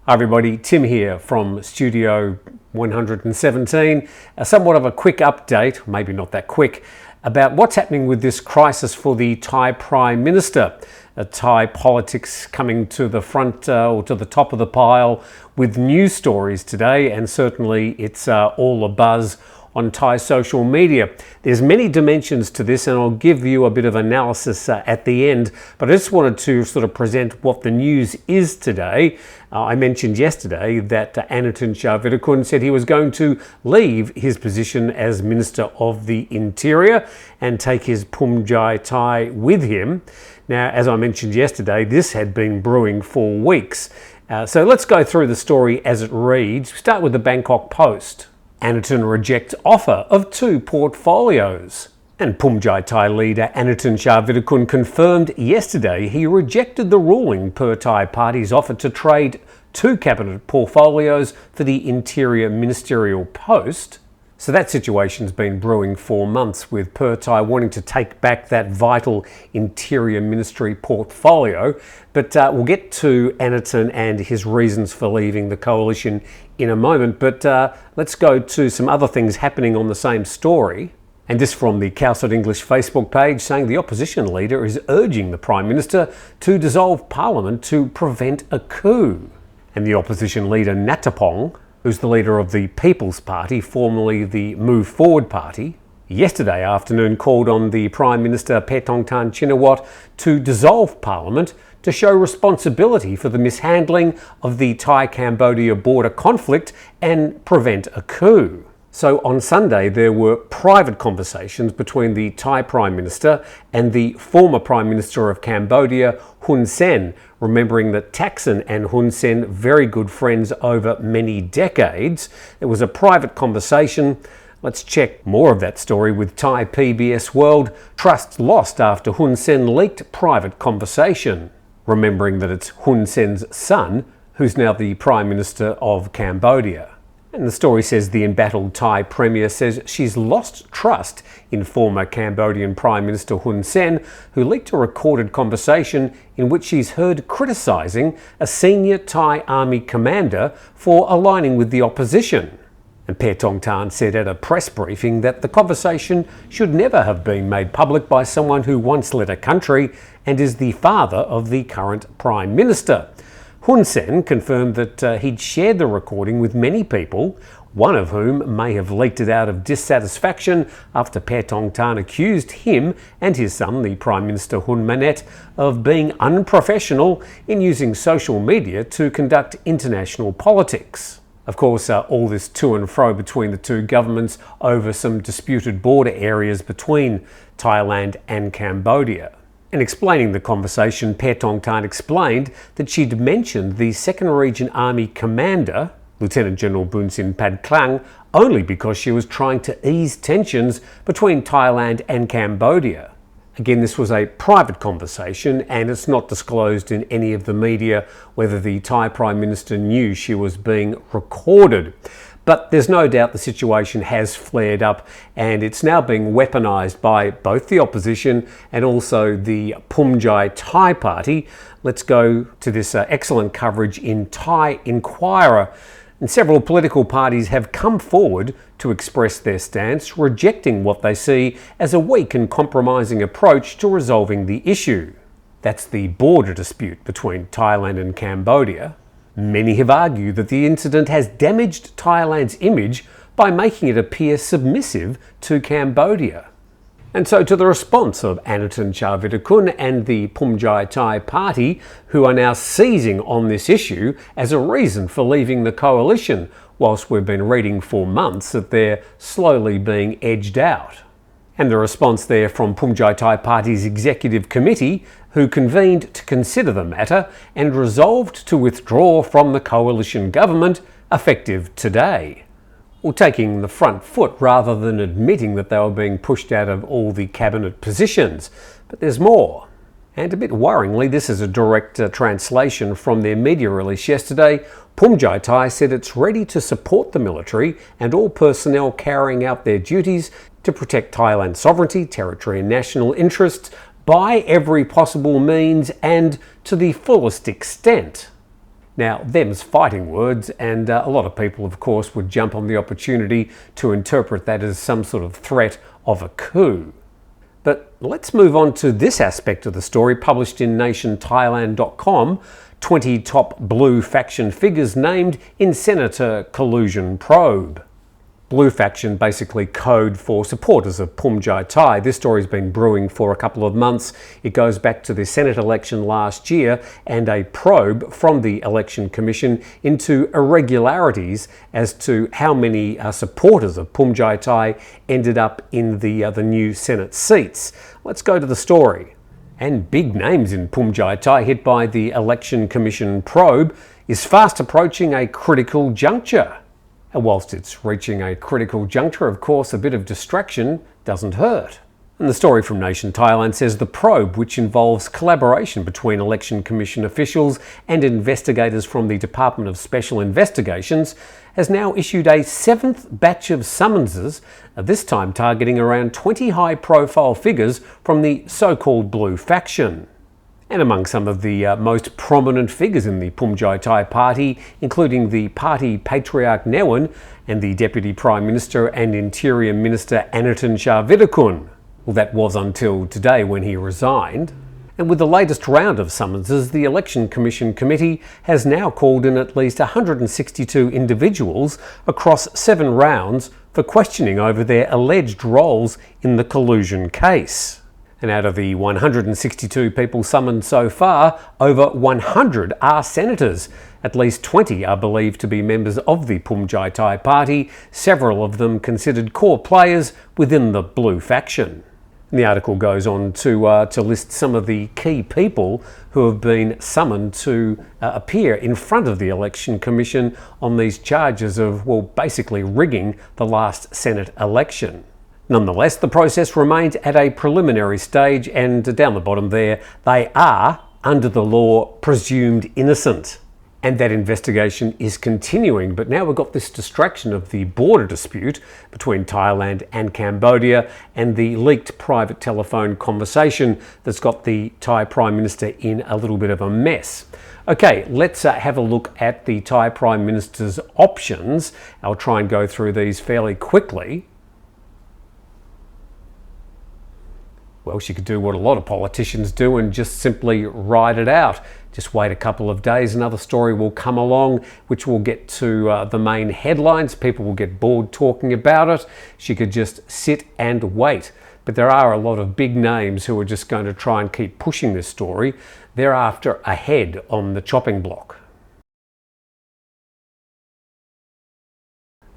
Hi everybody, Tim here from Studio 117. Somewhat of a quick update, maybe not that quick, about what's happening with this crisis for the Thai Prime Minister. Thai politics coming to the front or to the top of the pile with news stories today, and certainly it's all abuzz on Thai social media. There's many dimensions to this, and I'll give you a bit of analysis at the end, but I just wanted to sort of present what the news is today. I mentioned yesterday that Anutin Charnvirakul said he was going to leave his position as Minister of the Interior and take his Phumjai Thai with him. Now, as I mentioned yesterday, this had been brewing for weeks. So let's go through the story as it reads. We start with the Bangkok Post. Anutin rejects offer of 2 portfolios. And Phumjai Thai leader Anutin Charnvirakul confirmed yesterday he rejected the ruling per Thai party's offer to trade 2 cabinet portfolios for the interior ministerial post. So that situation's been brewing for months, with Per Thai wanting to take back that vital interior ministry portfolio. But we'll get to Anutin and his reasons for leaving the coalition in a moment. But let's go to some other things happening on the same story. And this from the Cowside English Facebook page, saying the opposition leader is urging the Prime Minister to dissolve Parliament to prevent a coup. And the opposition leader Natapong, who's the leader of the People's Party, formerly the Move Forward Party, yesterday afternoon called on the Prime Minister Paetongtarn Shinawatra to dissolve Parliament to show responsibility for the mishandling of the Thai-Cambodia border conflict and prevent a coup. So on Sunday there were private conversations between the Thai Prime Minister and the former Prime Minister of Cambodia, Hun Sen, remembering that Thaksin and Hun Sen, very good friends over many decades. It was a private conversation. Let's check more of that story with Thai PBS World. Trust lost after Hun Sen leaked private conversation. Remembering that it's Hun Sen's son, who's now the Prime Minister of Cambodia. And the story says the embattled Thai Premier says she's lost trust in former Cambodian Prime Minister Hun Sen, who leaked a recorded conversation in which she's heard criticising a senior Thai army commander for aligning with the opposition. And Paetongtarn said at a press briefing that the conversation should never have been made public by someone who once led a country and is the father of the current Prime Minister. Hun Sen confirmed that he'd shared the recording with many people, one of whom may have leaked it out of dissatisfaction after Paetongtarn accused him and his son, the Prime Minister Hun Manet, of being unprofessional in using social media to conduct international politics. Of course, all this to and fro between the two governments over some disputed border areas between Thailand and Cambodia. In explaining the conversation, Paetongtarn explained that she'd mentioned the 2nd Region Army Commander, Lieutenant General Bunsin Padklang, only because she was trying to ease tensions between Thailand and Cambodia. Again, this was a private conversation, and it's not disclosed in any of the media whether the Thai Prime Minister knew she was being recorded. But there's no doubt the situation has flared up, and it's now being weaponised by both the opposition and also the Phumjai Thai party. Let's go to this excellent coverage in Thai Inquirer. And several political parties have come forward to express their stance, rejecting what they see as a weak and compromising approach to resolving the issue. That's the border dispute between Thailand and Cambodia. Many have argued that the incident has damaged Thailand's image by making it appear submissive to Cambodia. And so to the response of Anutin Charnvirakul and the Phumjai Thai party, who are now seizing on this issue as a reason for leaving the coalition, whilst we've been reading for months that they're slowly being edged out. And the response there from Phumjai Thai Party's Executive Committee, who convened to consider the matter and resolved to withdraw from the coalition government effective today. Well, taking the front foot rather than admitting that they were being pushed out of all the cabinet positions. But there's more. And a bit worryingly, this is a direct translation from their media release yesterday. Phumjai Thai said it's ready to support the military and all personnel carrying out their duties to protect Thailand's sovereignty, territory and national interests by every possible means and to the fullest extent. Now, them's fighting words, and a lot of people, of course, would jump on the opportunity to interpret that as some sort of threat of a coup. But let's move on to this aspect of the story, published in nationthailand.com, 20 top blue faction figures named in senator collusion probe. Blue faction, basically code for supporters of Phumjai Thai. This story's been brewing for a couple of months. It goes back to the Senate election last year and a probe from the Election Commission into irregularities as to how many supporters of Phumjai Thai ended up in the new Senate seats. Let's go to the story. And big names in Phumjai Thai hit by the Election Commission probe is fast approaching a critical juncture. And whilst it's reaching a critical juncture, of course, a bit of distraction doesn't hurt. And the story from Nation Thailand says the probe, which involves collaboration between Election Commission officials and investigators from the Department of Special Investigations, has now issued a 7th batch of summonses, this time targeting around 20 high-profile figures from the so-called Blue faction. And among some of the most prominent figures in the Phumjai Thai party, including the party patriarch Newen and the Deputy Prime Minister and Interior Minister Anatin Charvitakul. Well, that was until today when he resigned. And with the latest round of summonses, the Election Commission Committee has now called in at least 162 individuals across 7 rounds for questioning over their alleged roles in the collusion case. And out of the 162 people summoned so far, over 100 are senators. At least 20 are believed to be members of the Phumjai Thai party, several of them considered core players within the Blue faction. And the article goes on to list some of the key people who have been summoned to appear in front of the Election Commission on these charges of, well, basically rigging the last Senate election. Nonetheless, the process remains at a preliminary stage, and down the bottom there, they are, under the law, presumed innocent. And that investigation is continuing, but now we've got this distraction of the border dispute between Thailand and Cambodia and the leaked private telephone conversation that's got the Thai Prime Minister in a little bit of a mess. Okay, let's have a look at the Thai Prime Minister's options. I'll try and go through these fairly quickly. Well, she could do what a lot of politicians do and just simply ride it out. Just wait a couple of days, another story will come along, which will get to the main headlines. People will get bored talking about it. She could just sit and wait. But there are a lot of big names who are just going to try and keep pushing this story. They're after a head on the chopping block.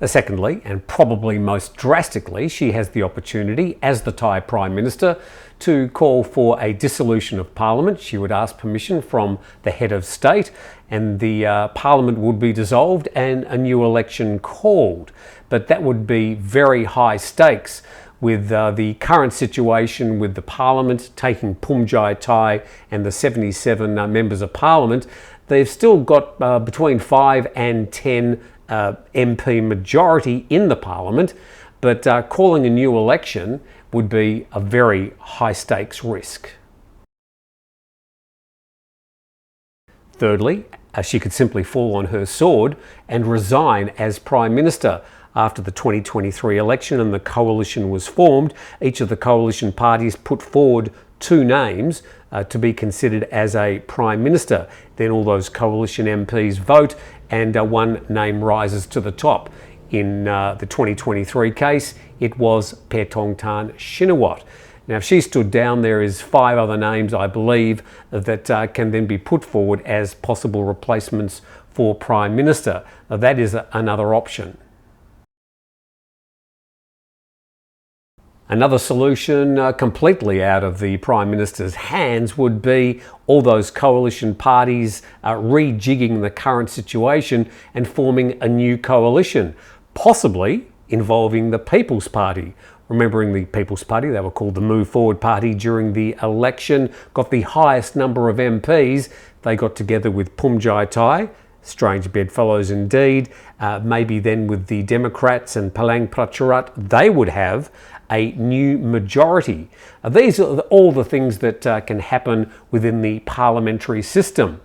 Secondly, and probably most drastically, she has the opportunity, as the Thai Prime Minister, to call for a dissolution of Parliament. She would ask permission from the head of state, and the Parliament would be dissolved and a new election called. But that would be very high stakes with the current situation with the Parliament taking Phumjai Thai and the 77 members of Parliament. They've still got between 5 and 10 MP majority in the Parliament, but calling a new election would be a very high stakes risk. Thirdly, she could simply fall on her sword and resign as Prime Minister. After the 2023 election and the coalition was formed, each of the coalition parties put forward 2 names to be considered as a Prime Minister. Then all those coalition MPs vote and one name rises to the top. In the 2023 case, it was Paetongtarn Shinawatra. Now, if she stood down, there is 5 other names, I believe, that can then be put forward as possible replacements for Prime Minister. Now, that is another option. Another solution completely out of the Prime Minister's hands would be all those coalition parties rejigging the current situation and forming a new coalition, possibly involving the People's Party. Remembering the People's Party, they were called the Move Forward Party during the election, got the highest number of MPs. They got together with Phumjai Thai, strange bedfellows indeed, maybe then with the Democrats and PHANG Pracharat, they would have a new majority. These are all the things that can happen within the parliamentary system.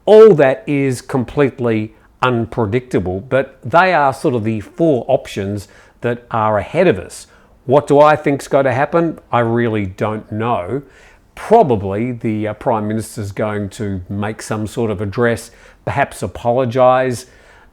All that is completely unpredictable, but they are sort of the four options that are ahead of us. What do I think's going to happen? I really don't know. Probably the Prime Minister's going to make some sort of address, perhaps apologise.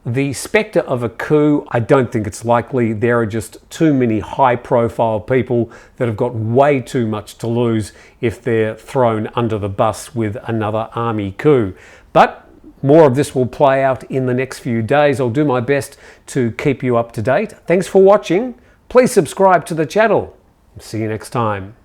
The spectre of a coup, I don't think it's likely. There are just too many high-profile people that have got way too much to lose if they're thrown under the bus with another army coup. But more of this will play out in the next few days. I'll do my best to keep you up to date. Thanks for watching. Please subscribe to the channel. See you next time.